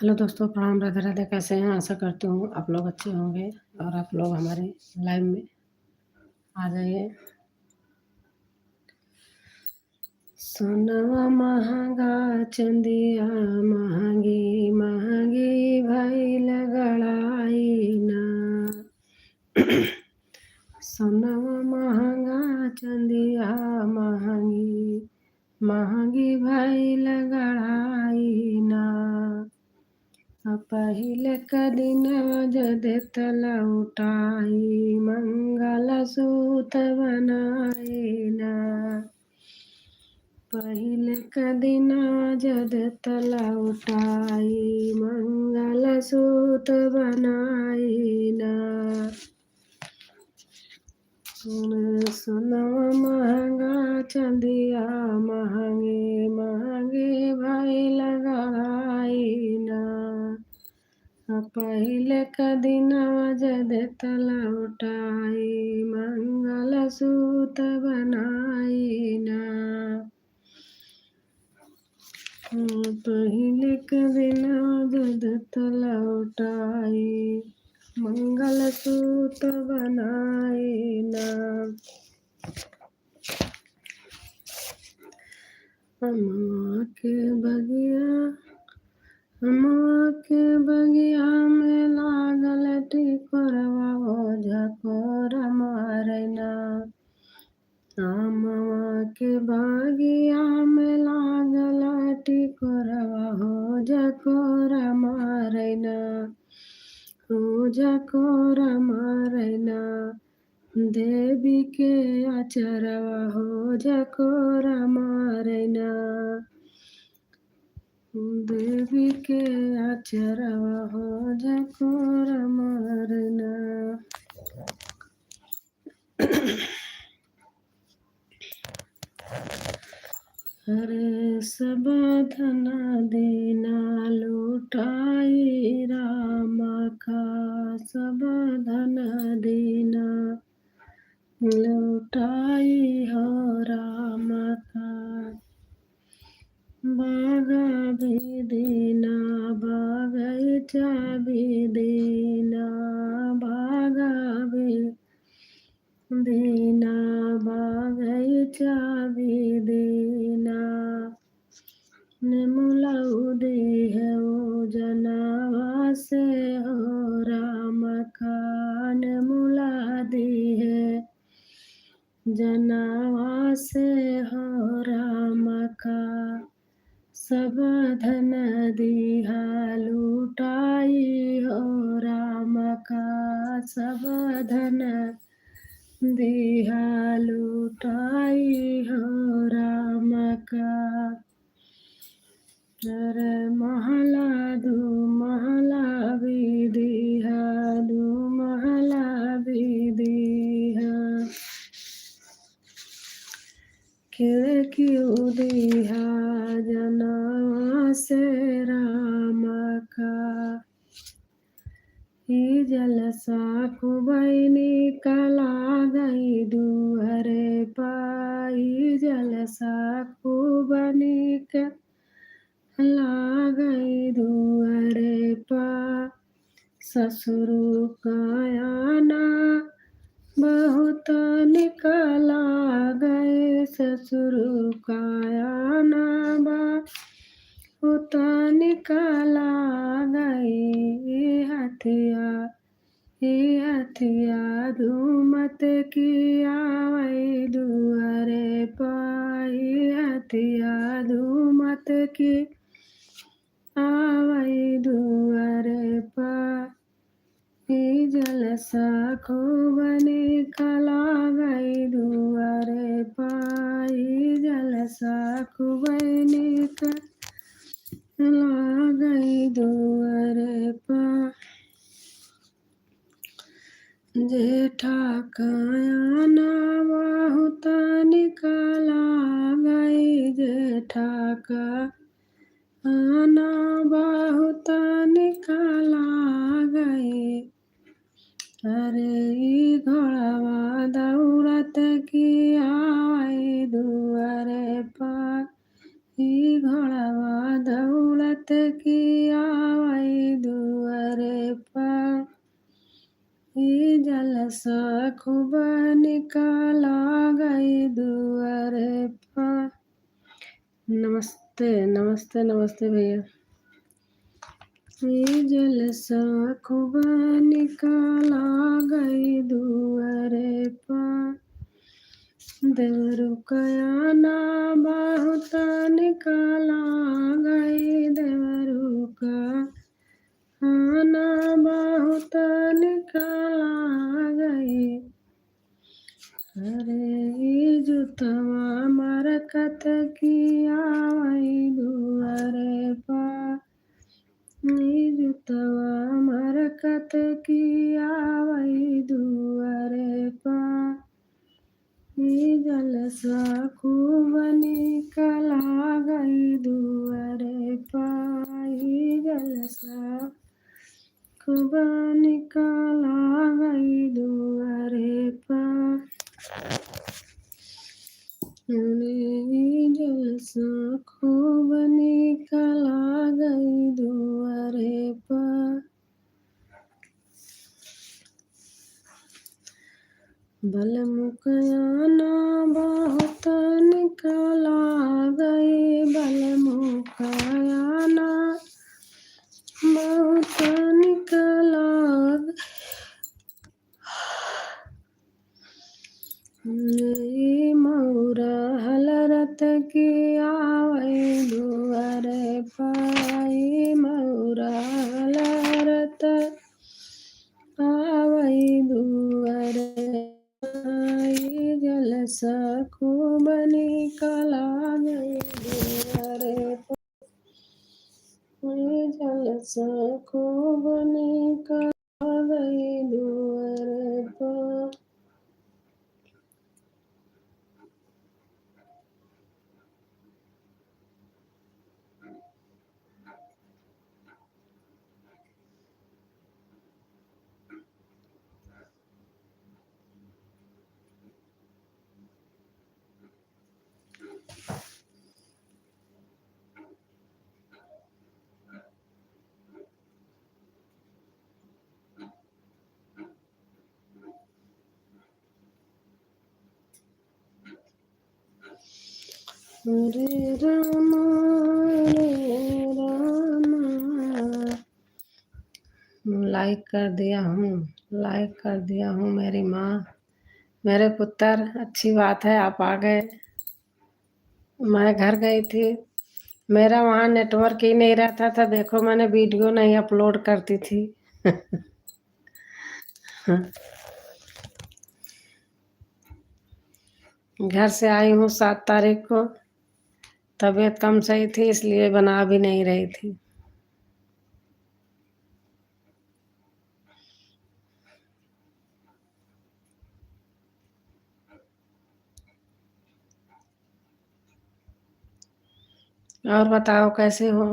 Hello दोस्तों, प्रणाम, राधे राधे। कैसे हैं? आशा करती हूँ आप लोग अच्छे होंगे और आप लोग हमारे लाइव में आ जाइए। सोनवा महंगा, चंदिया महंगी महंगी भइल गड़ाई ना। सोनवा महंगा, चंदिया महंगी महंगी भइल गड़ाई ना। पहिले क दिनवा देत लौटाई, मंगलसूत्र बनाई ना। पहिले क दिनवा देत लौटाई, मंगलसूत्र बनाई ना। सोनवा महंगा, चंदिया महंगी महंगी भइल गड़ाई ना। पहिले क दिनवा देत लौटाई, मंगलसूत्र बनाई ना। पहिले क दिनवा देत लौटाई, मंगलसूत्र बनाई ना। अम्मा के बगिया में लागल टिकोरवा, झकोर मारैना। अम्मा के बगिया में लागल टिकोरवा, झकोर मारैना। झकोर मारैना। देवी के अचरवा, झकोर मारैना। देवी के अचरवा, झकोर मारैना। अरे सब धन दीना लुटाई राम का, सब धन दीना लुटाई हो राम का। बागा भी दीना, बगीचा भी दीना, बागा भी दीना, बगीचा भी दीना। निमुलौदी है वो जनवा से हो राम का, निमुलादी है जनवा से हो राम का। सब धन दिहा लुटाई हो राम का, सब धन दिहा लुटाई हो राम का। अरे महला दू महला भी दिहा, दू महला भी दिहा। खिड़की दिहा जनवा से राम का। ई जलसा कुबैनी कला गई दुहरे पाई, जलसा कुबनी का लागई दुअरे पा। ससुर कायाना बहुत निकला गए, ससुर कायाना बहुत निकला गए। हथिया धूमत की आवई दुअरे पाई, हथिया धूमत की आवई दुअरे पा। जलसा खूब निकला गई दुअरे पाई, जलसा खूब निकला गई दुअरे पा। जेठा कायाना बहुत निकला गई, जेठा का आना बहुत निकला गई। अरे ई घोड़वा दौड़त की आई दुअरे पार, ई घोड़वा दौड़त की आई नमस्ते नमस्ते नमस्ते भैया। ये जलसा खूब निकाला गई दुआरे पर, देवरू कया ना बहुत निकाला गई, देवरू का आना बहुत निकाला गई। अरे जुतवा मरकत किया वही दुआरे पर, जुतवा मरकत किया वही दुआरे पर, जलसा खूब निकला गई दुआरे पर, जलसा खूब निकला गई दुआरे पर, जलसा खूब निकला गई दुआरे पर। बलमुखयाना बहुत निकला गई, बलमुखयाना बहुत निकला गई, मौरा हलरत की आवई दुआरे पाई, मौरा हलरत आवई दुआरे पाई, जलसा खूब निकला गई दुआरे पाई, जलसा खूब निकला गई दुआरे पर। हरे रामा लाइक कर दिया हूँ, लाइक कर दिया हूँ मेरी माँ, मेरे पुत्र। अच्छी बात है आप आ गए। मैं घर गई थी, मेरा वहाँ नेटवर्क ही नहीं रहता था। देखो मैंने वीडियो नहीं अपलोड करती थी। घर से आई हूँ 7 तारीख को, तबीयत कम सही थी इसलिए बना भी नहीं रही थी। और बताओ कैसे हो?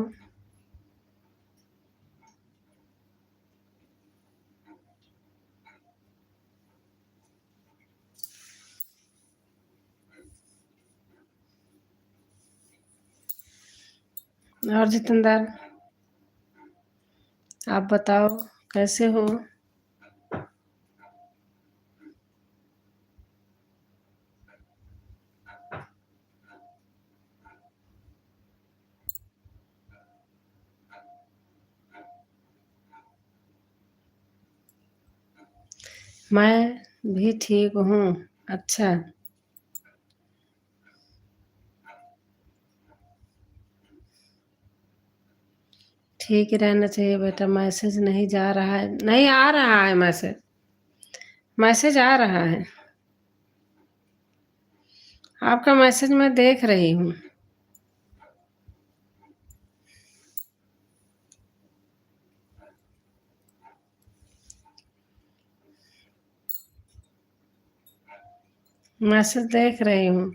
और जितेंद्र आप बताओ कैसे हो? मैं भी ठीक हूँ। अच्छा, ठीक ही रहना चाहिए बेटा। मैसेज नहीं जा रहा है? नहीं, आ रहा है मैसेज, मैसेज आ रहा है। आपका मैसेज मैं देख रही हूँ। मैसेज देख रही हूँ,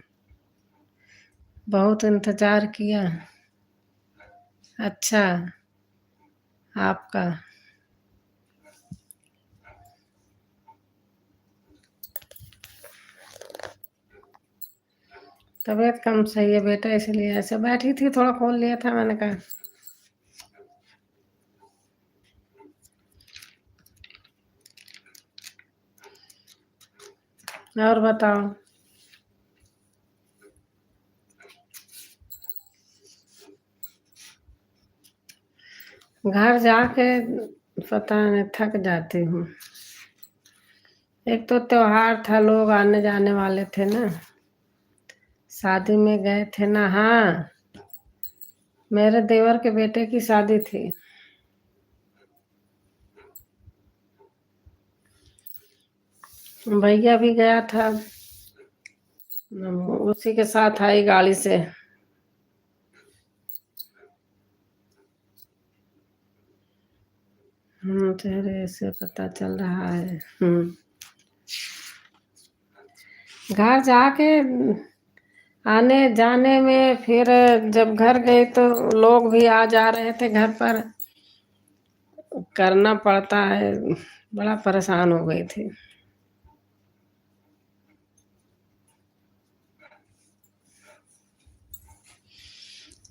बहुत इंतजार किया। अच्छा, आपका तबीयत कम सही है बेटा, इसलिए ऐसे बैठी थी, थोड़ा खोल लिया था। मैंने कहा और बताओ। घर जाके पता नहीं थक जाती हूँ। एक तो त्योहार था, लोग आने जाने वाले थे ना, शादी में गए थे ना। हाँ, मेरे देवर के बेटे की शादी थी। भैया भी गया था, उसी के साथ आई गाड़ी से। चेहरे से पता चल रहा है। घर जाके आने जाने में फिर जब घर गए तो लोग भी आ जा रहे थे घर पर, करना पड़ता है। बड़ा परेशान हो गई थी।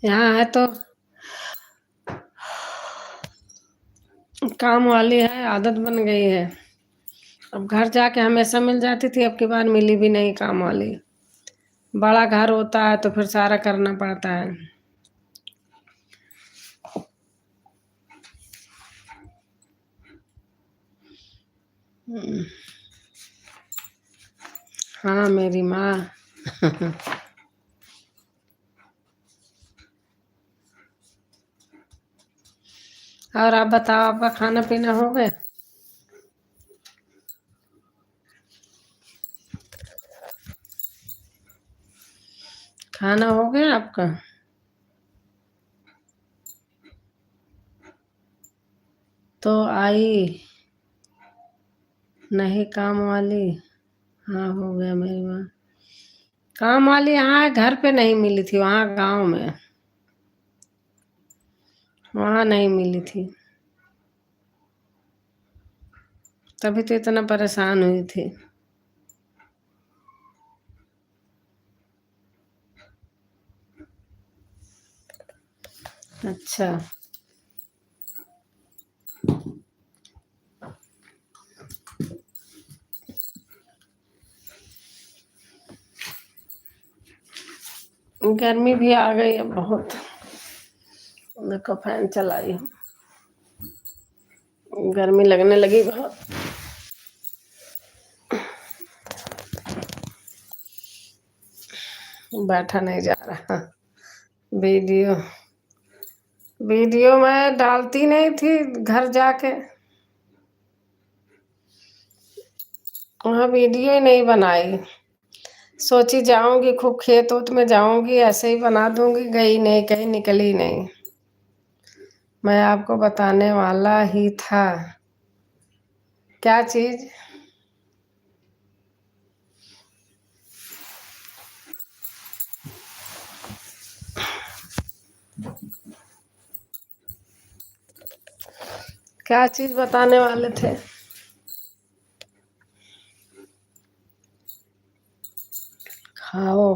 यहाँ है तो काम वाली है, आदत बन गई है। अब घर जाके हमेशा मिल जाती थी, अब की बार मिली भी नहीं काम वाली। बड़ा घर होता है तो फिर सारा करना पड़ता है। हाँ मेरी माँ। और आप बताओ, आपका खाना पीना हो गया? खाना हो गया आपका? तो आई नहीं काम वाली? हाँ हो गया मेरी माँ। काम वाली यहाँ घर पे नहीं मिली थी, वहाँ गांव में, वहाँ नहीं मिली थी। तभी तो इतना परेशान हुई थी। अच्छा। गर्मी भी आ गई है बहुत। देखो फैन चलाई हूँ, गर्मी लगने लगी बहुत। बैठा नहीं जा रहा। वीडियो वीडियो मैं डालती नहीं थी घर जाके, वहाँ वीडियो ही नहीं बनाई। सोची जाऊंगी खूब खेत उत में जाऊंगी, ऐसे ही बना दूंगी, गई नहीं, कहीं निकली नहीं। मैं आपको बताने वाला ही था। क्या चीज? क्या चीज बताने वाले थे? खाओ।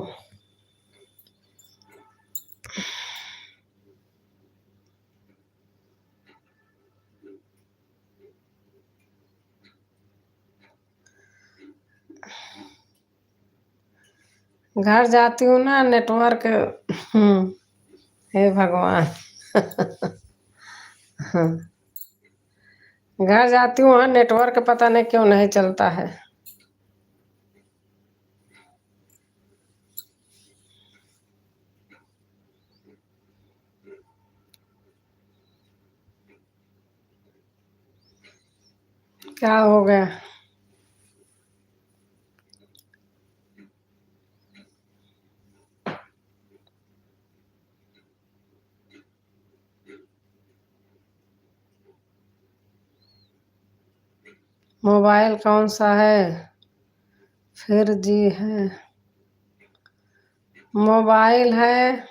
घर जाती हूँ ना, नेटवर्क। हे भगवान। घर जाती हूँ, वहाँ नेटवर्क पता नहीं क्यों नहीं चलता है। क्या हो गया? मोबाइल कौन सा है? फिर जी है। मोबाइल है,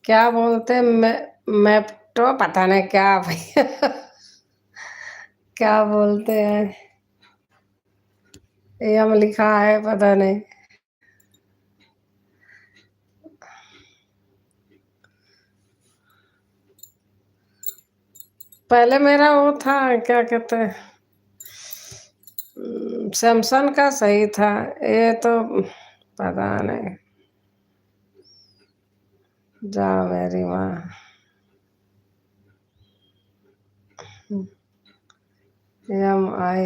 क्या बोलते मैप्टो, पता नहीं क्या भैया। क्या बोलते हैं, एम लिखा है, पता नहीं। पहले मेरा वो था, क्या कहते हैं, सैमसंग का सही था। ये तो पता नहीं। जा मेरी माँ। MI।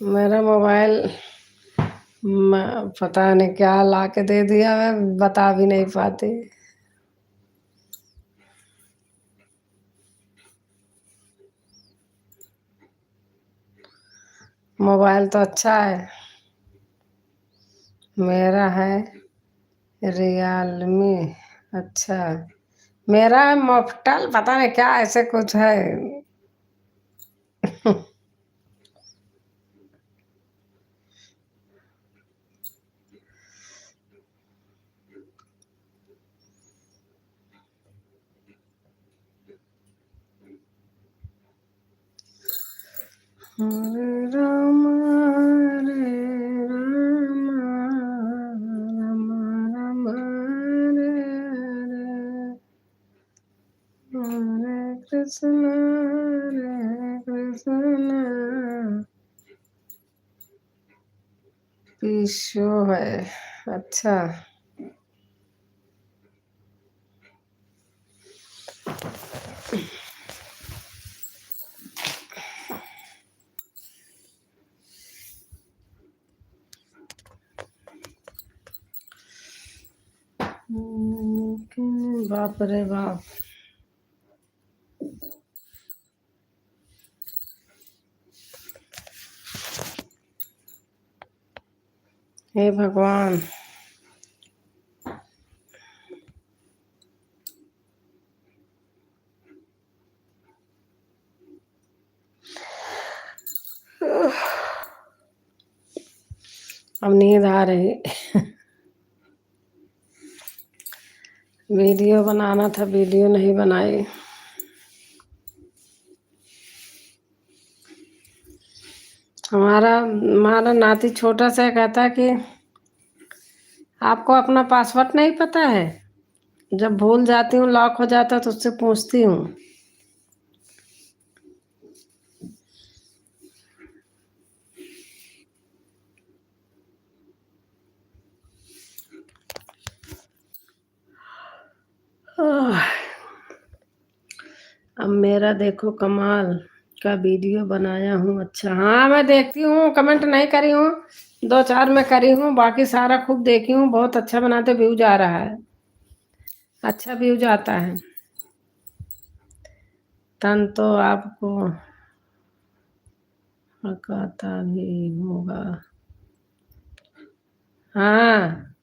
मेरा मोबाइल पता नहीं क्या ला के दे दिया, मैं बता भी नहीं पाती। मोबाइल तो अच्छा है, मेरा है रियलमी। अच्छा, मेरा है मोफ्टल, पता नहीं क्या ऐसे कुछ है। हरे राम हरे राम राम राम हरे हरे हरे कृष्ण पीशो है। अच्छा, बाप रे बाप। हे भगवान। अब नींद आ रही। वीडियो बनाना था, वीडियो नहीं बनाई। हमारा हमारा नाती छोटा सा कहता है कि आपको अपना पासवर्ड नहीं पता है। जब भूल जाती हूँ, लॉक हो जाता है, तो उससे पूछती हूँ। अब मेरा देखो कमाल का वीडियो बनाया हूँ। अच्छा, हाँ मैं देखती हूँ, कमेंट नहीं करी हूँ, 2-4 में करी हूँ, बाकी सारा खूब देखी हूँ। बहुत अच्छा बनाते, व्यूज आ रहा है, अच्छा व्यूज आता है। तन तो आपको हकाता भी होगा। हाँ।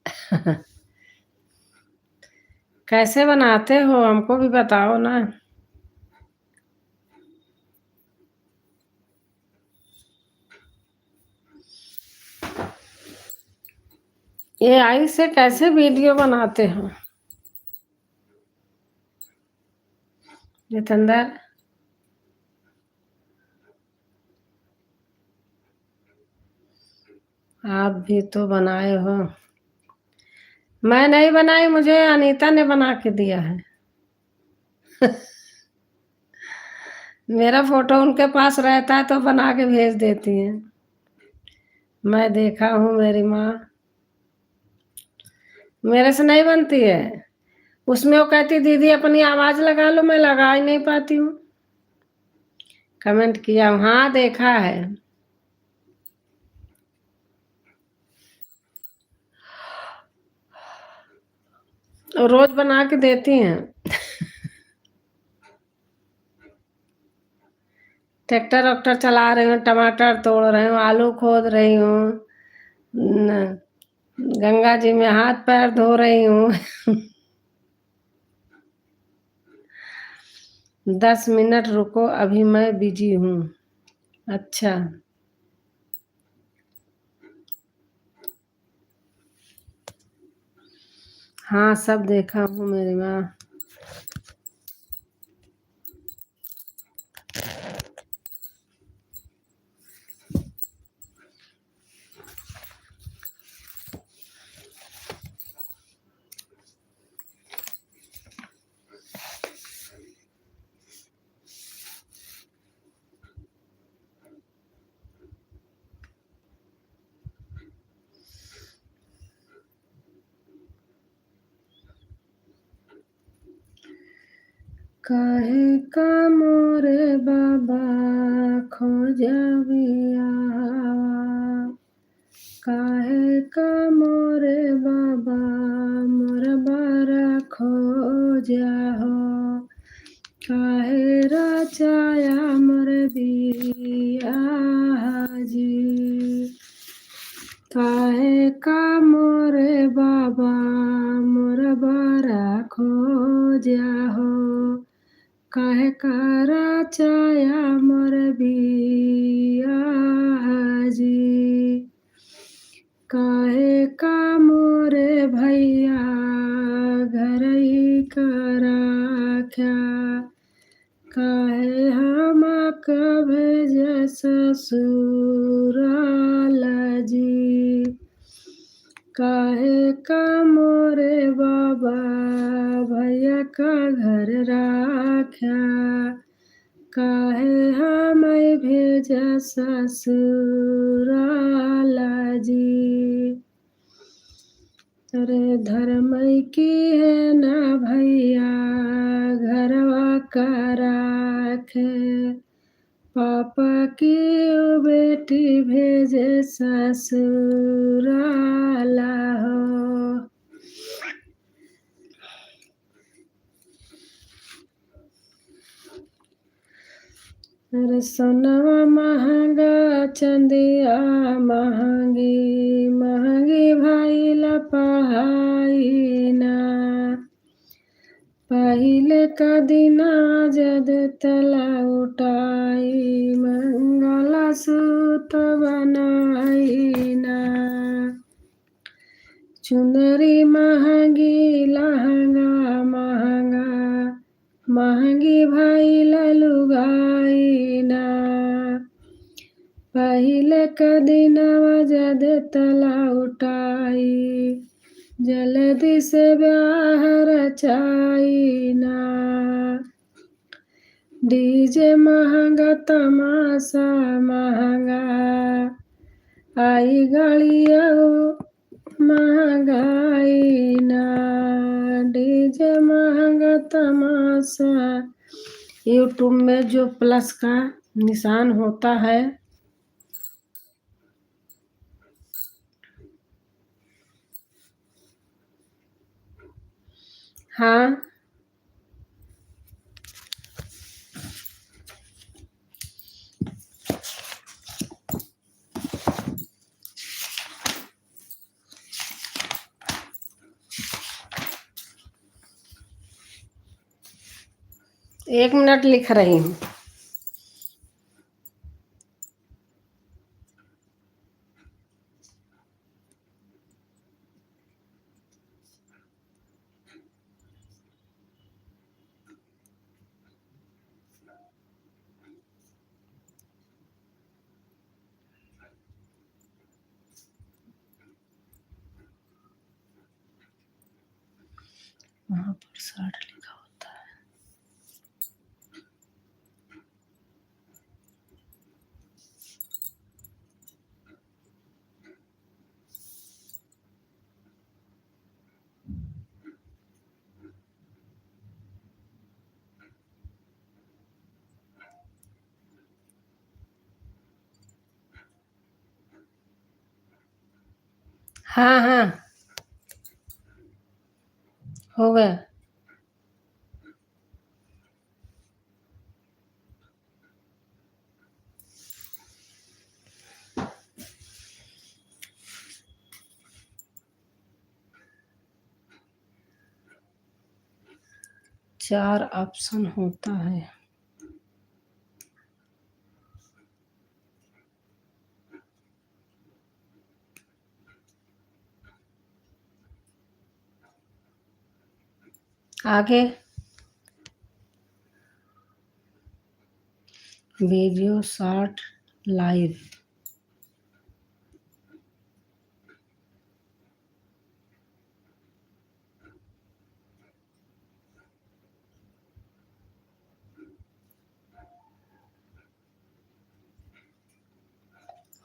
कैसे बनाते हो, हमको भी बताओ ना। AI से कैसे वीडियो बनाते हो जितेंद्र? आप भी तो बनाए हो। मैं नहीं बनाई, मुझे अनीता ने बना के दिया है। मेरा फोटो उनके पास रहता है तो बना के भेज देती हैं। मैं देखा हूँ, मेरी माँ मेरे से नहीं बनती है। उसमें वो कहती दीदी अपनी आवाज लगा लो, मैं लगा ही नहीं पाती हूँ। कमेंट किया, हाँ देखा है। रोज बना के देती हैं। ट्रैक्टर वक्टर चला रही हूँ, टमाटर तोड़ रही हूँ, आलू खोद रही हूँ, गंगा जी में हाथ पैर धो रही हूँ। 10 मिनट रुको, अभी मैं बिजी हूँ। अच्छा, हाँ सब देखा हूँ मेरी माँ। काहे का मोरे बाबा खोजबिया, काहे का मोरे बाबा मोर बारा खोजा हो, काहे रचाया मोर बिया जी, काहे का मोरे बाबा मोर बारा खोजा हो, काहे का रचाया मोर बिया जी, काहे का मोरे भैया घरई कराख्या, काहे हमक भेज ससुराल जी, काहे का मोरे बाबा भैया का घर राख्या, काहे हमें भेज ससुराल जी। अरे धर्म की है ना भैया घरवा का राखे, पापा की ओ बेटी भेजे ससुराल हो। अरे सोनवा महंगा चंदिया महंगी, महंगी भइल पहाई ना, पहिले का दिना जद तला उठाई मंगला सूत बनाई ना, चुनरी महंगी लहंगा महंगा, महंगी भइल लुगाई ना, पहिले का दिनवा जद तला उठाई जल्दी से ब्याह रचाई ना, डीजे महंगा तमाशा महंगा, आई गाड़िया महंगाई ना, डीजे महंगा तमाशा। यूट्यूब में जो प्लस का निशान होता है हाँ, एक मिनट लिख रही हूँ। वहाँ पर 60 लिखा होता है। हाँ हाँ हो गया। 4 ऑप्शन होता है। आगे वीडियो शॉर्ट लाइव,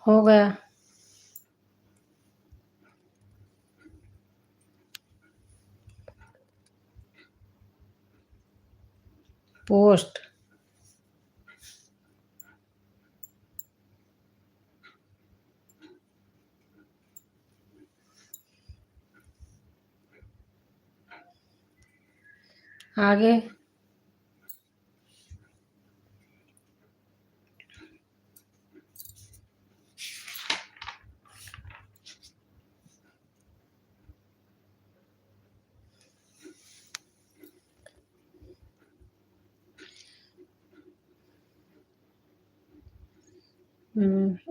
हो गया। पोस्ट। आगे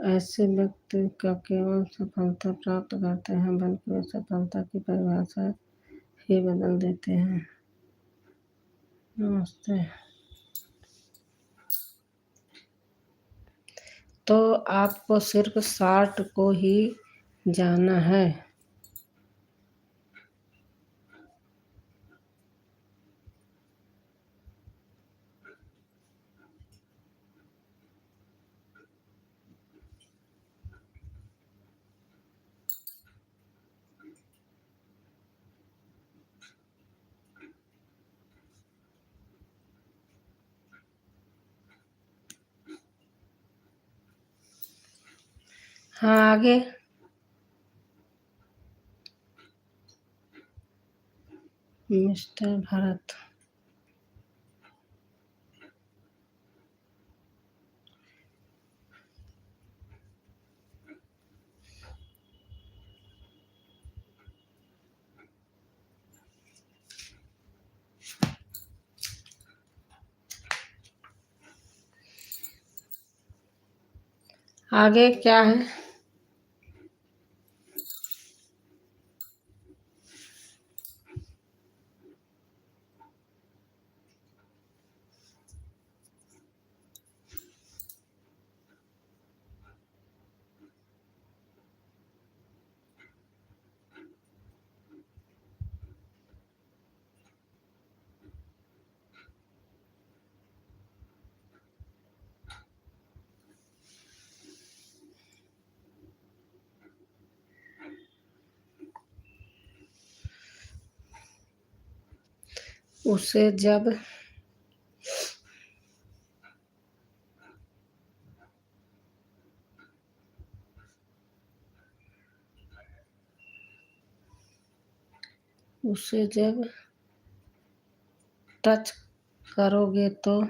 ऐसे व्यक्ति का केवल सफलता प्राप्त करते हैं, बल्कि वे सफलता की परिभाषा ही बदल देते हैं। नमस्ते। तो आपको सिर्फ शार्ट को ही जाना है। हाँ, आगे मिस्टर भरत। आगे क्या है? उसे जब टच करोगे तो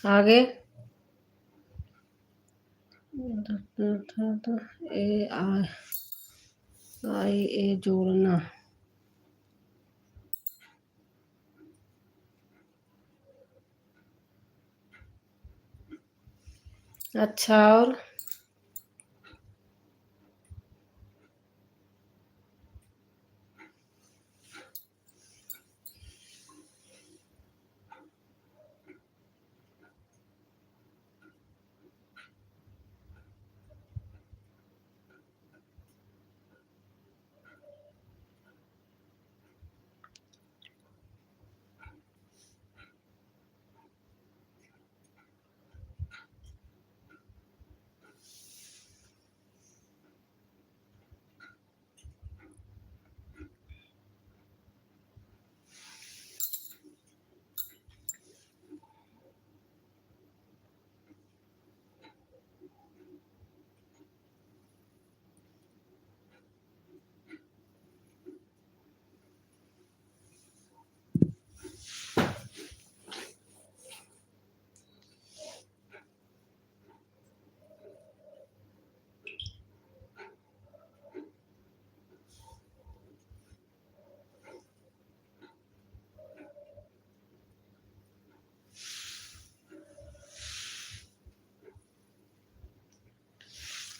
आगे ए जोड़ना। अच्छा, और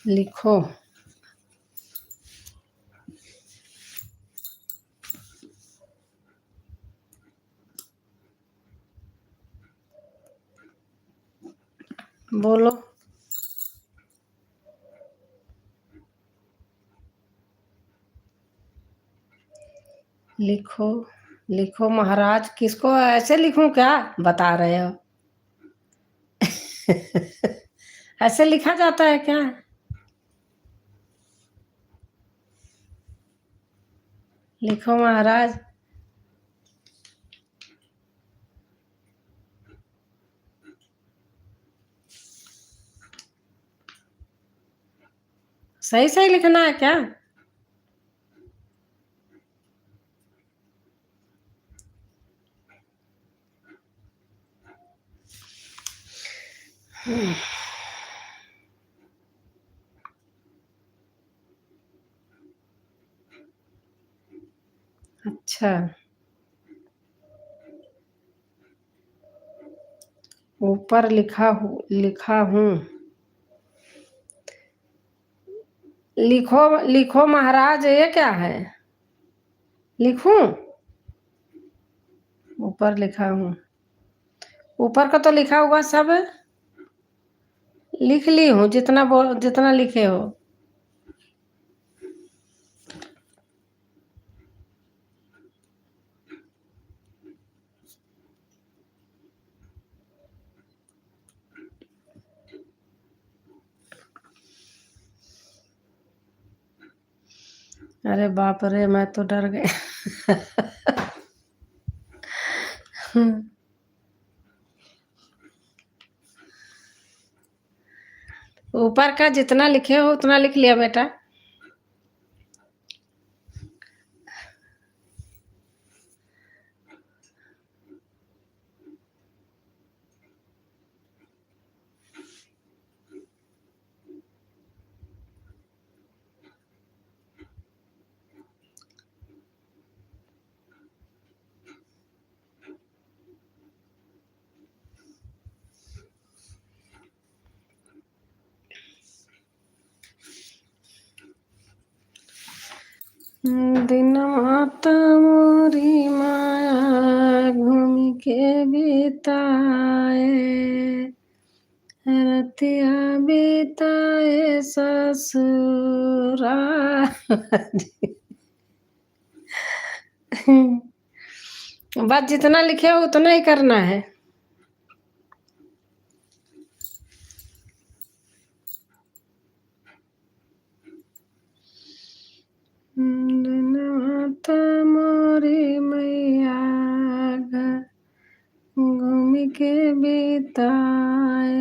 लिखो। बोलो। लिखो लिखो महाराज। किसको ऐसे लिखूं क्या? बता रहे हो। ऐसे लिखा जाता है क्या? लिखो महाराज। सही सही लिखना है क्या? अच्छा, ऊपर लिखा हूँ। लिखो लिखो महाराज, ये क्या है? लिखूं? ऊपर लिखा हूँ। ऊपर का तो लिखा हुआ सब लिख ली हूँ, जितना लिखे हो। अरे बाप रे, मैं तो डर गई। ऊपर का जितना लिखे हो उतना लिख लिया बेटा। दिन माता मोरी माया घूम के बिताए, रतिया बिताए ससुरा। बस जितना लिखे हो उतना ही करना है। दिन माता मोरी मैया घूम के बिताए,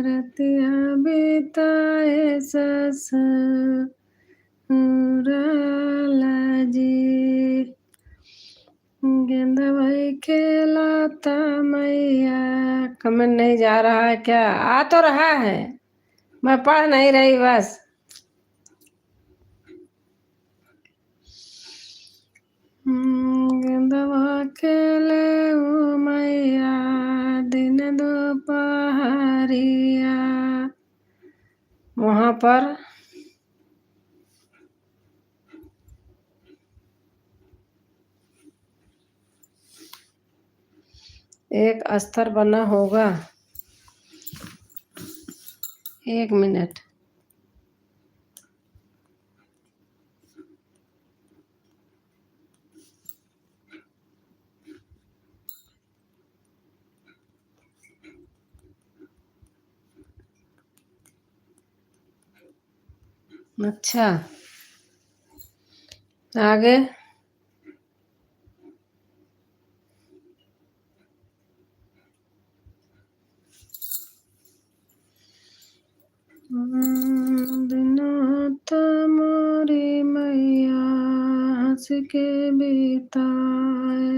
रतिया बिताए ससुराला जी। गेंदा भाई खेलाता मैया। कमेंट नहीं जा रहा है क्या? आ तो रहा है, मैं पढ़ नहीं रही बस। गेंदवा खेले ओ मैया दिन दोपहरिया। वहां पर एक अस्तर बना होगा। 1 मिनट। अच्छा, आगे। दिनों तो मोरी मैया हंस के बिताए,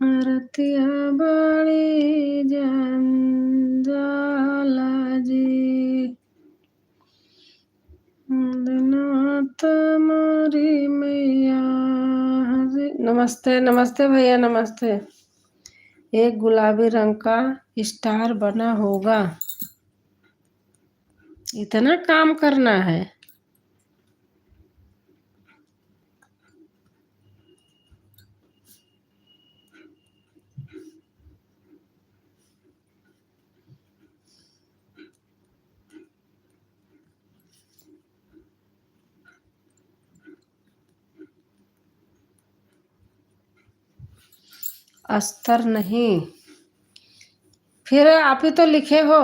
रतिया बड़ी जंजाला जी। दिनों तो मोरी मैया नमस्ते नमस्ते भैया नमस्ते। एक गुलाबी रंग का स्टार बना होगा। इतना काम करना है। अस्तर नहीं, फिर आप ही तो लिखे हो।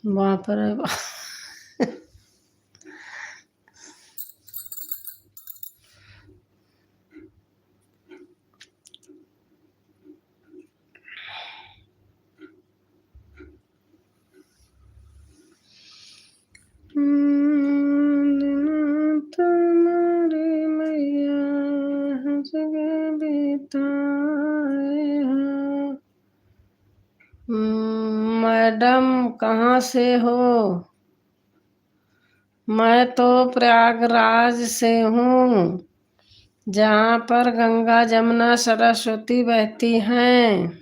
बाप रे बाप। तुम्हारी मैया हंस के बिताए हैं। मैडम कहाँ से हो? मैं तो प्रयागराज से हूँ, जहाँ पर गंगा जमुना सरस्वती बहती हैं।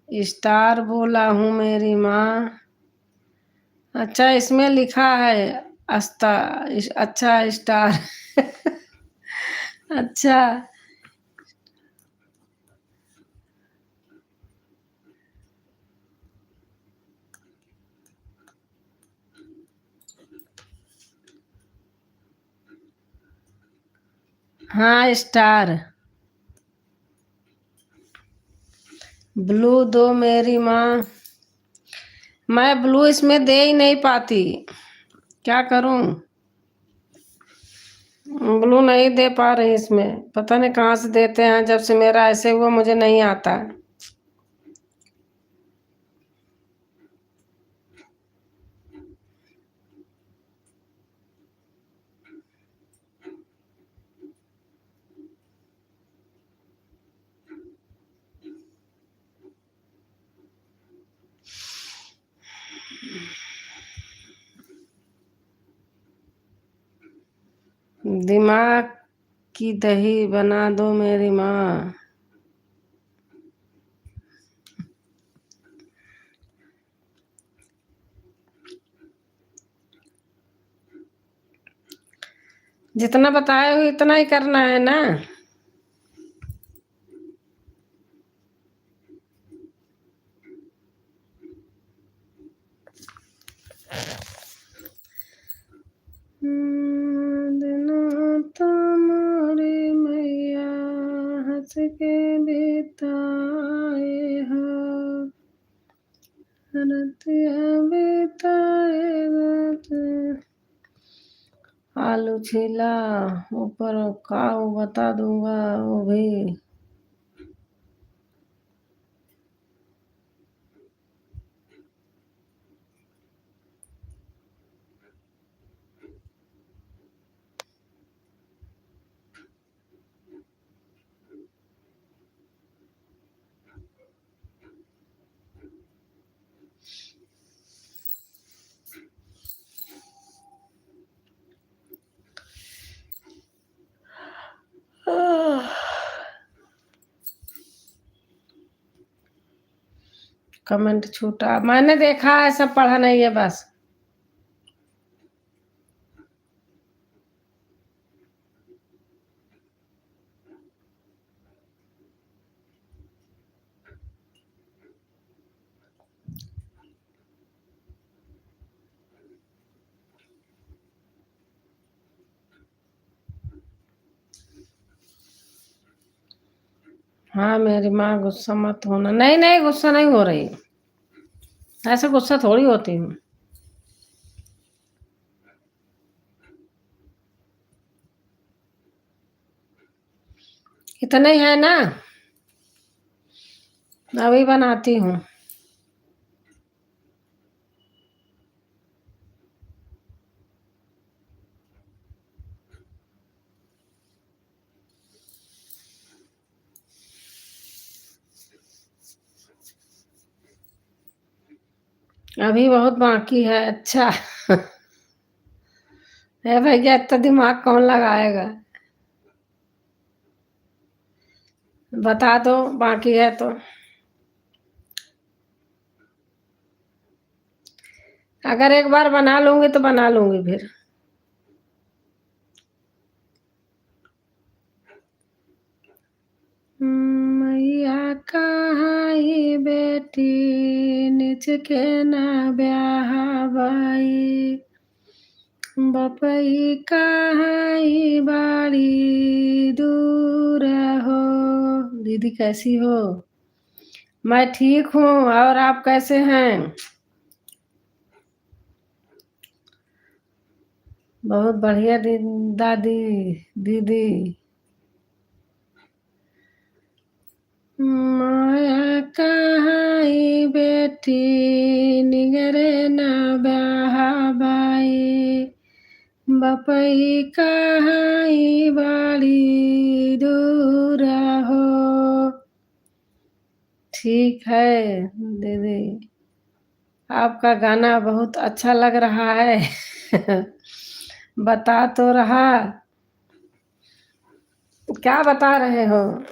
स्टार बोला हूँ मेरी माँ। अच्छा, इसमें लिखा है अस्ता। अच्छा, स्टार। अच्छा। हाँ, स्टार। ब्लू दो मेरी माँ। मैं ब्लू इसमें दे ही नहीं पाती, क्या करूं? ब्लू नहीं दे पा रही इसमें, पता नहीं कहाँ से देते हैं। जब से मेरा ऐसे हुआ मुझे नहीं आता। दिमाग की दही बना दो मेरी माँ। जितना बताए हो इतना ही करना है ना। तुम्हारी मैया हंस के बिताए हो, रतिया बिताए रात। आलू छीला, ऊपर का वो बता दूंगा वो भी। कमेंट छूटा, मैंने देखा है, सब पढ़ा नहीं है बस। हाँ मेरी माँ, गुस्सा मत होना। नहीं नहीं, गुस्सा नहीं हो रही, ऐसे गुस्सा थोड़ी होती हूँ। इतने ही है ना, अभी बनाती हूँ। अभी बहुत बाकी है। अच्छा। है भैया, इतना दिमाग कौन लगाएगा? बता दो बाकी है तो। अगर एक बार बना लूंगी तो बना लूंगी फिर। मैया कहाँ ये बेटी ने के ना ब्याह बाई, बपई कहाई बाड़ी दूर हो। दीदी कैसी हो? मैं ठीक हूँ, और आप कैसे हैं? बहुत बढ़िया दादी दीदी। माया कहाई बेटी निगरे ना ब्याह बाई, बपई कहाई बाड़ी दूर हो। ठीक है दीदी, आपका गाना बहुत अच्छा लग रहा है। बता तो रहा, क्या बता रहे हो?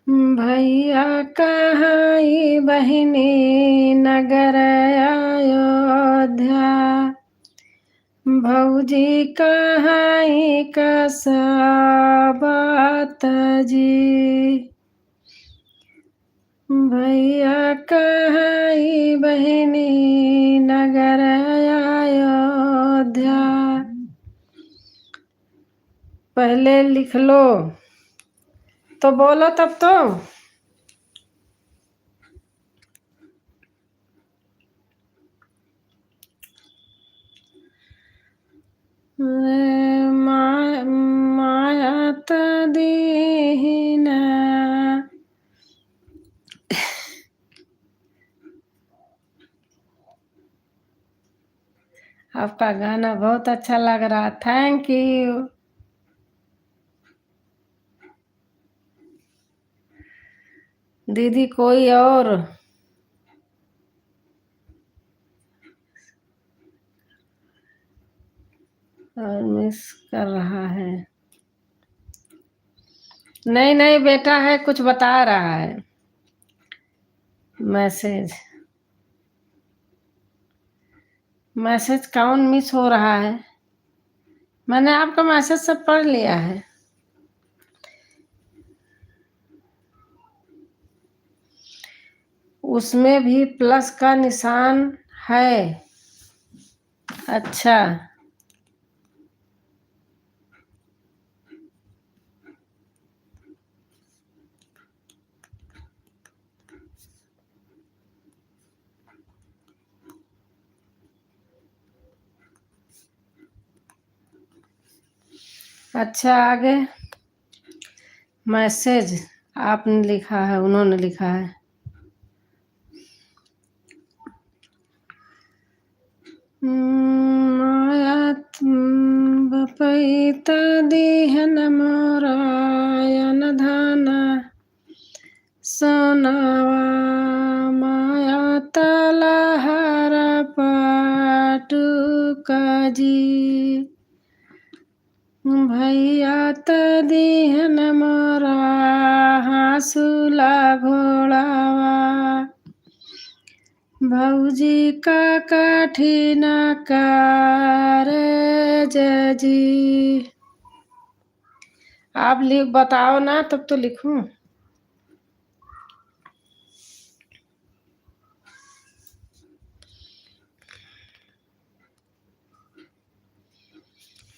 भैया कहाई बहिनी नगर अयोध्या, भौजी कहाई कसबत जी, भैया कहाई बहिनी नगर अयोध्या। पहले लिख लो तो बोलो तब तो। माया त दीना। आपका गाना बहुत अच्छा लग रहा, थैंक यू। दीदी कोई और मिस कर रहा है? नहीं नहीं बेटा है, कुछ बता रहा है मैसेज। मैसेज कौन मिस हो रहा है? मैंने आपका मैसेज सब पढ़ लिया है। उसमें भी प्लस का निशान है। अच्छा अच्छा, आगे मैसेज आपने लिखा है, उन्होंने लिखा है। माया बपैत दिहन मोरायन धाना सोनावा, माया तलहर पाटुका जी, भैया त दिहन मोरा हाँसुला घोड़ावा, भौजी का कठिन कारज जी। आप लिख बताओ ना, तब तो लिखूं।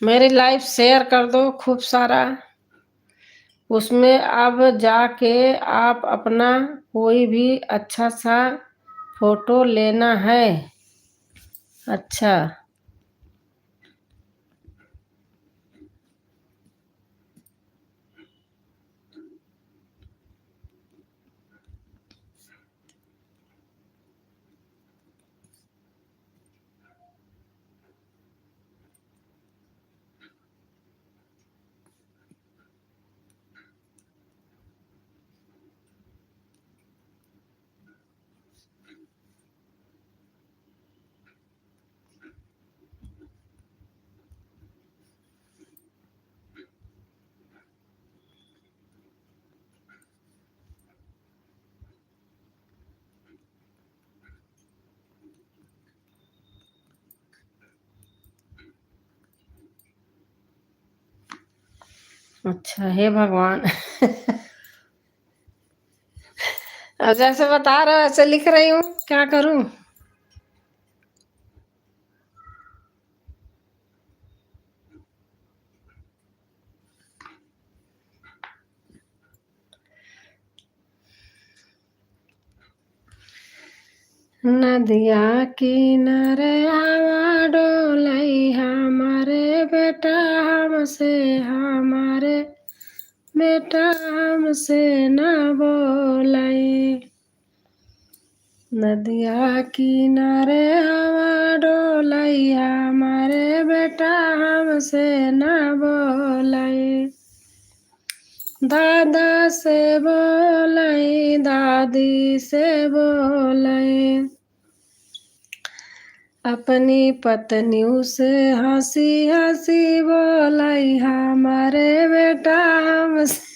मेरी लाइफ शेयर कर दो खूब सारा। उसमें अब जाके आप अपना कोई भी अच्छा सा फोटो लेना है। अच्छा अच्छा, हे भगवान। अब जैसे बता रहे हो ऐसे लिख रही हूँ, क्या करूँ। नदिया किनारे हवा डोलाई हमारे बेटा हमसे, हमारे बेटा हमसे न बोलाई। नदिया किनारे हवा डोलाई हमारे बेटा हमसे न बोलाई। दादा से बोलाई दादी से बोलाई, अपनी पत्नियों से हंसी हंसी बोलाई हमारे बेटा हमसे।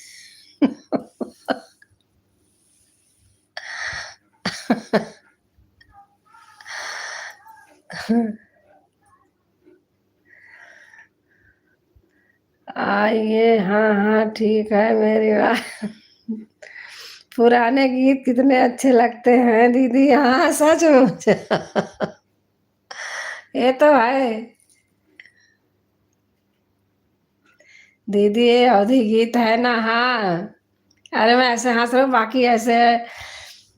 आइए, हाँ हाँ ठीक है मेरी बात। पुराने गीत कितने अच्छे लगते हैं दीदी, हाँ सचमुच। ये तो है दीदी, ये अवधि गीत है ना, हाँ। अरे मैं ऐसे हंस रहा हूँ, बाकी ऐसे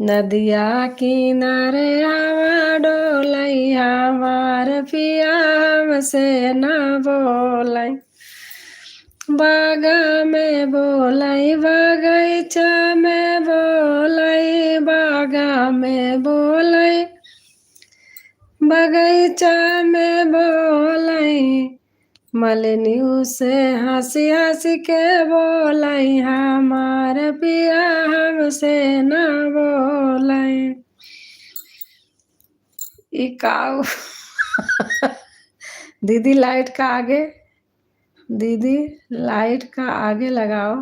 नदिया किनारे हवा डोलाई हमार पिया हमसे न बोलाई। बागा में बोलाई बगीचा में बोलाई, बागा में बोलाई बगीचा में बोलाई, मलनियों से हंसी हंसी के बोलाई हमार पिया हमसे न बोलाई। इकाऊ। दीदी लाइट का आगे, दीदी लाइट का आगे लगाओ।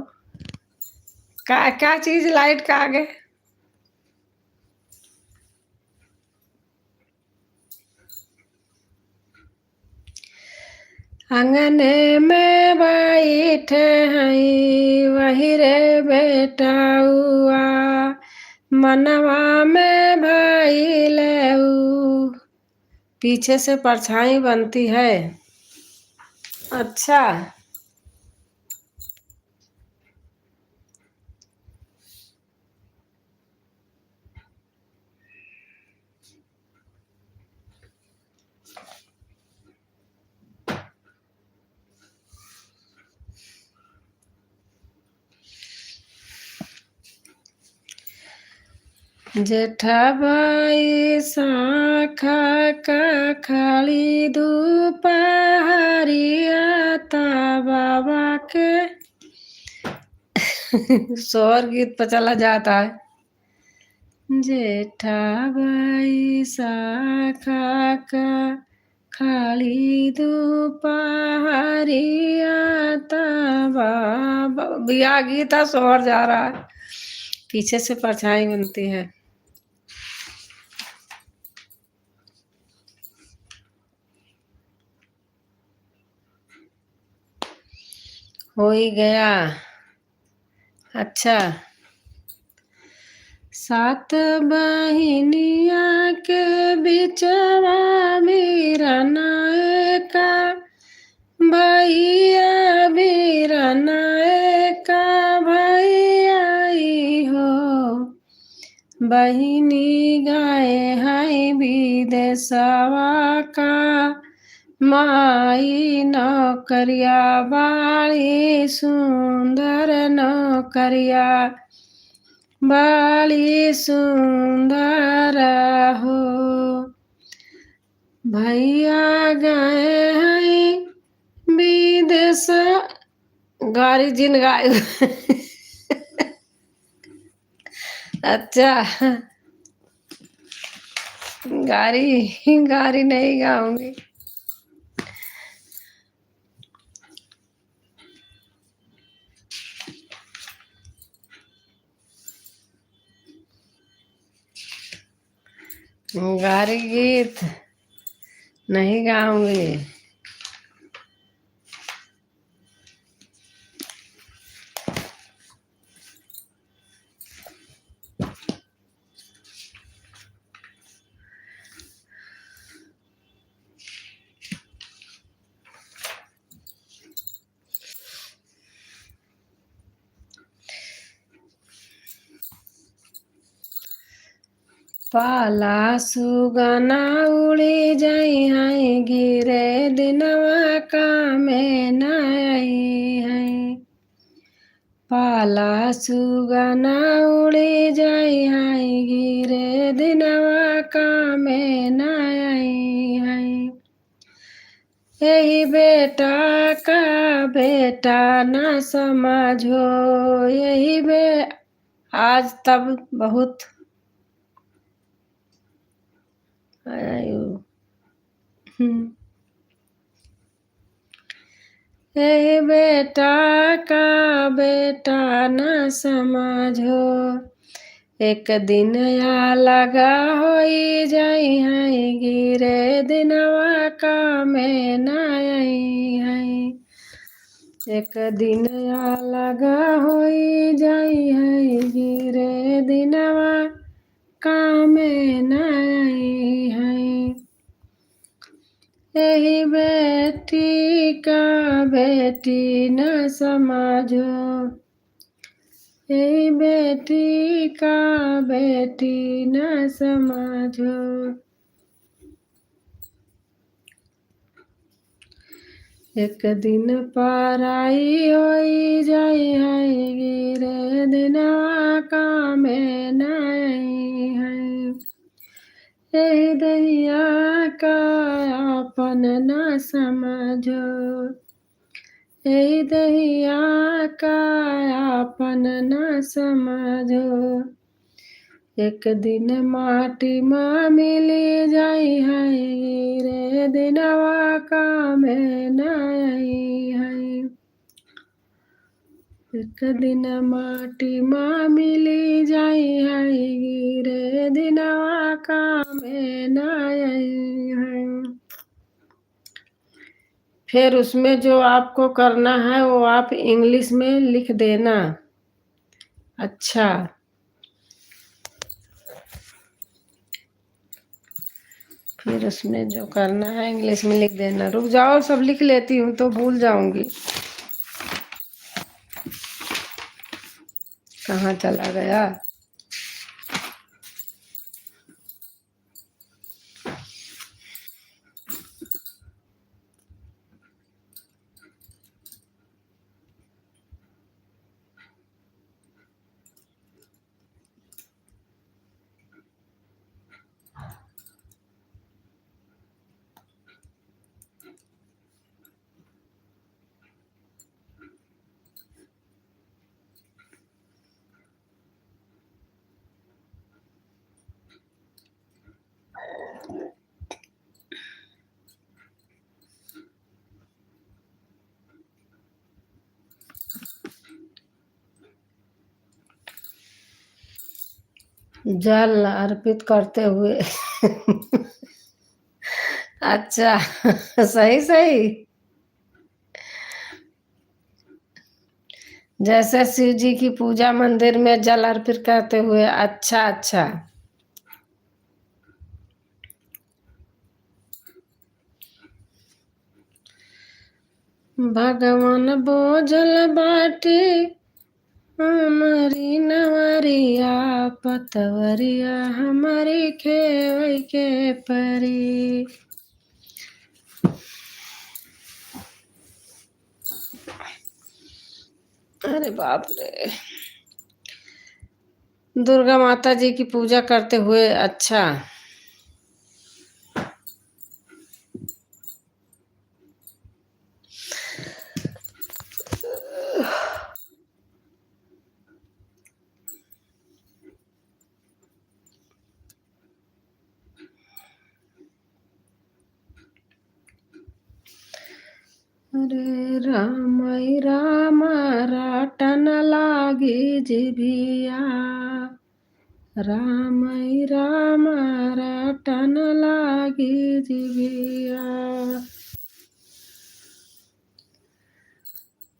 क्या चीज लाइट का आगे। अंगने में बैठे हैं वही रे बेटा हुआ, मनवा में भाई ले। पीछे से परछाई बनती है। अच्छा, जेठा भाई शाखा का खाली दोपहरिया ता बाबा के। शोर गीत पर चला जाता है। जेठा भाई शाखा का खाली दोपहरिया ता बाबा, बिया गीता शोर जा रहा है, पीछे से परछाई बनती है। हो ही गया। अच्छा, सात बहिनिया के बिचवा मेरा नायका, भैया मेरा नायका भैया हो। बहिनी गाए हैं विदेशवा का, माई नौकरिया बाड़ी सुंदर नौकरिया, बाड़ी सुंदर हो। भैया गए हैं विदेश, गाड़ी जिन गाय। अच्छा, गाड़ी गाड़ी नहीं गाऊंगी। गाड़ी गीत नहीं गाऊंगी। पाला सुगना उड़ी जाई है गिरे दिनवा कामे न आई है। पाला सुगना उड़ी जाई है गिरे दिनवा कामे न आई है। यही बेटा का बेटा न समझो यही बे आज तब बहुत आयु। यही बेटा का बेटा न समझो एक दिन या लगा होई जाई है गिरे दिनवा का में न आई है। एक दिन या लगा होई जाई है गिरे दिनवा का में न आई है। यही बेटी का बेटी न समझो यही बेटी का बेटी न समझो। एक दिन पराई होई जाई है गिरे दिनवा का में न आई है। यही दैया का अपन न समझो यही दैया का अपन न समझो। एक दिन माटी माँ मिली जाई है गिरे दिनवा का में न आई है। एक दिन माटी माँ मिली जाई है गिरे दिनवा का में न आई है। फिर उसमें जो आपको करना है वो आप इंग्लिश में लिख देना। अच्छा, फिर उसमें जो करना है इंग्लिश में लिख देना। रुक जाओ, सब लिख लेती हूँ तो भूल जाऊंगी। कहाँ चला गया? जल अर्पित करते हुए अच्छा सही सही। जैसे शिव जी की पूजा मंदिर में जल अर्पित करते हुए। अच्छा अच्छा। भगवान बोझल बाटे हमारी नवरिया पतवरिया हमारी खेवई के परी। अरे बाप रे। दुर्गा माता जी की पूजा करते हुए। अच्छा, अरे राम राटन लागी जिभिया राम राटन लागी जिभिया।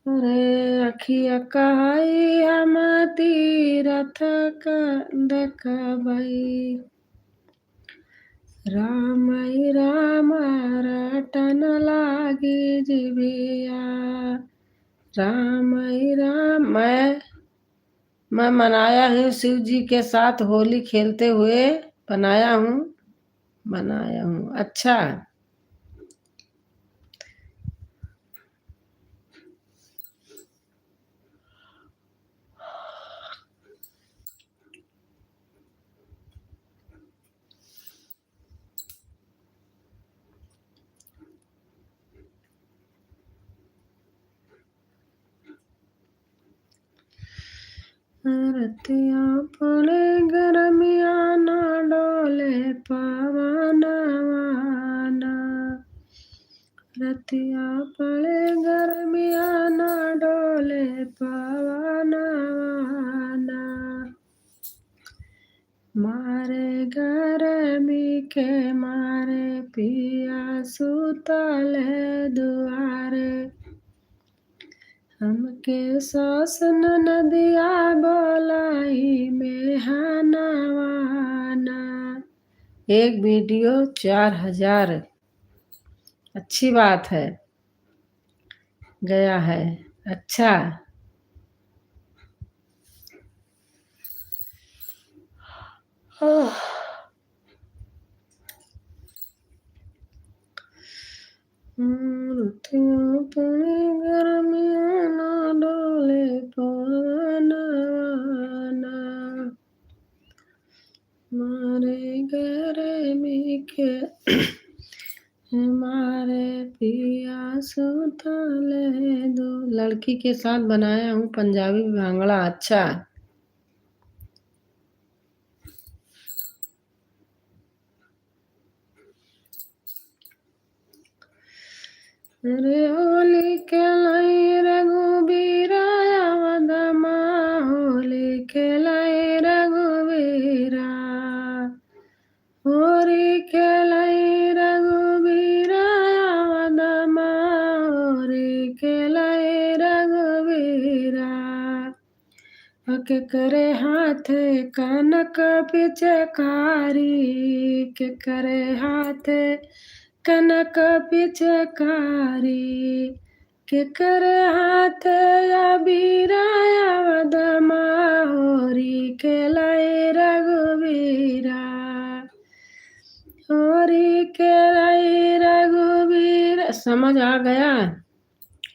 अरे अखिया कहाई हम तीरथ का देखबई राम रटन लागी जिभिया। राम मैं मनाया हूँ शिव जी के साथ होली खेलते हुए बनाया हूँ, बनाया हूँ। अच्छा, रतिया पड़े गरमिया ना डोले पवनवा ना। रतिया पड़े गरमिया ना डोले पवनवा ना। मारे गरमी के मारे पिया सुतले दुआरे। हमके सास नदिया बोलाई मेहनवा ना। एक वीडियो 4000 अच्छी बात है, गया है। अच्छा, रतिया पड़े गरमिया ना डोले पवनवा ना। मारे गरमी के हमारे पिया सुतले दो। लड़की के साथ बनाया हूँ पंजाबी भांगड़ा। अच्छा, अरे होली खेलाई रघुबीरा वदमा। होली खेलाई रघुबीरा। होली खेलाई रघुबीरा वदमा। होली खेलाई रघुबीरा। के करे हाथे कनक पिचकारी। के करे हाथे कनक पिचकारी। के करे हाथे अबीरा वदमा। होरी खेलाई रघुबीरा। होरी खेलाई रघुबीरा। समझ आ गया?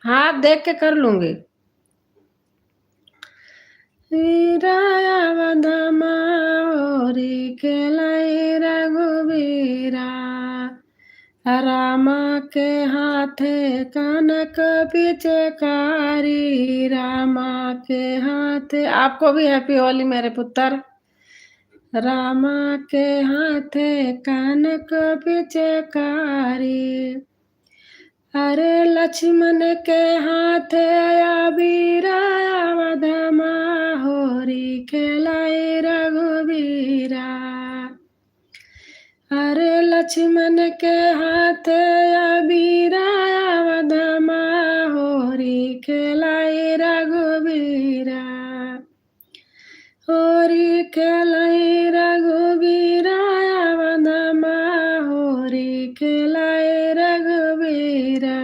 हाथ देख के कर लूंगी। वीराया वदमा। होरी खेलाई रघुबीरा। रामा के हाथे कनक पिचकारी। रामा के हाथे। आपको भी हैप्पी होली मेरे पुत्र। रामा के हाथे कनक पिचकारी। अरे लक्ष्मण के हाथे अबीरा वदमा। होरी खेलाई रघुबीरा। अरे लक्ष्मण के हाथे अबीरा वदमा। होरी खेलाई रघुबीरा। होरी खेलाई रघुबीरा वदमा। होरी खेलाई रघुबीरा।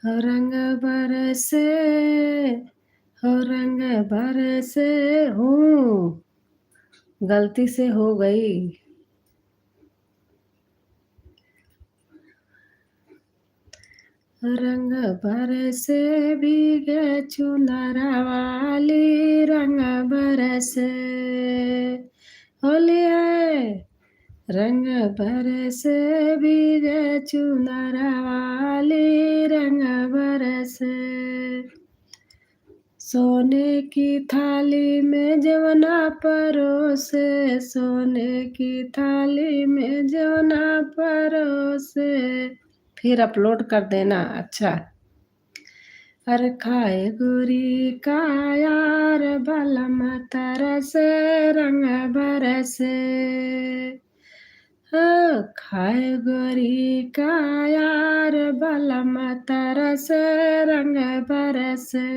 रंग बरसे हो रंग बरसे हूँ। गलती से हो गई। रंग बरसे भीगे चुनरा वाली। रंग बरसे होली है। रंग बरसे भीगे चुनरा वाली। रंग बरसे सोने की थाली में जवना परोसे। सोने की थाली में जवना परोसे। फिर अपलोड कर देना। अच्छा, अरे खाए गोरी का यार बलम तरसे। रंग बरसे खाए गोरी का यार बलम तरसे। रंग बरसे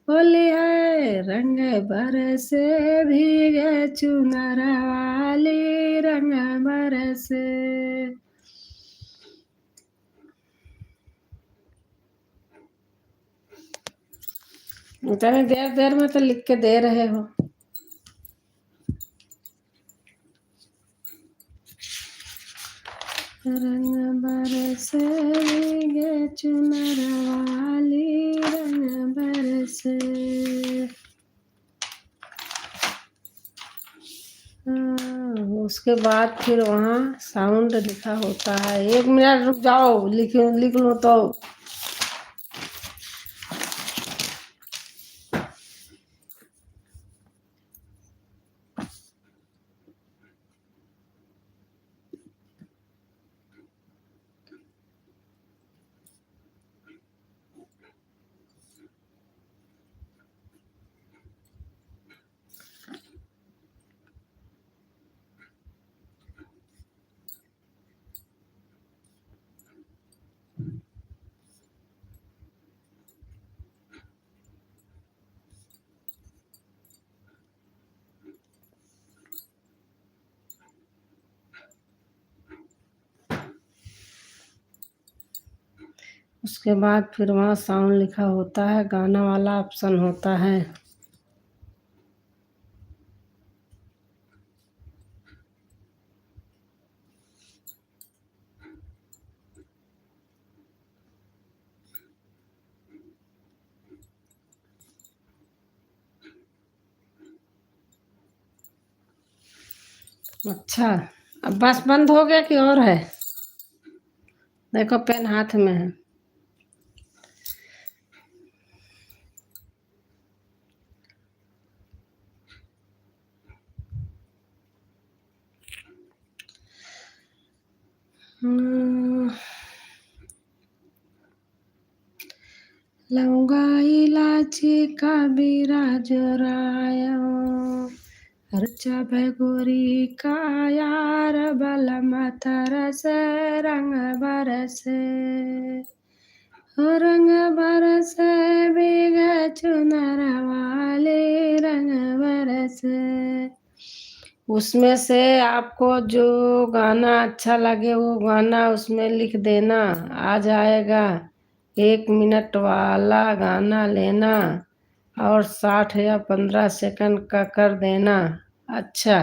होली है। रंग बरसे भीगे चुनर वाली रंग बरसे। इतने देर देर में तो लिख के दे रहे हो। रंग बरसे भीगे चुनर वाली रंग बरसे। उसके बाद फिर वहाँ साउंड लिखा होता है। 1 मिनट रुक जाओ, लिख लो तो। उसके बाद फिर वहाँ साउंड लिखा होता है, गाना वाला ऑप्शन होता है। अच्छा, अब बस बंद हो गया कि और है? देखो पेन हाथ में है। लौंगा इलायची का बीरा जोराया, अर्चा भगोरी का यार बलम तरसे रंग बरसे। रंग बरसे भीगे चुनर वाले रंग बरसे। उसमें से आपको जो गाना अच्छा लगे वो गाना उसमें लिख देना, आ जाएगा। 1 मिनट वाला गाना लेना और 60 या 15 सेकंड का कर देना। अच्छा,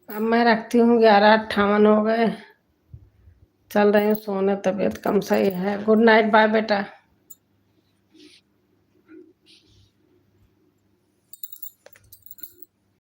अब मैं रखती हूँ। 11:58 हो गए। चल रही हूँ सोने, तबीयत कम सही है। गुड नाइट, बाय बेटा।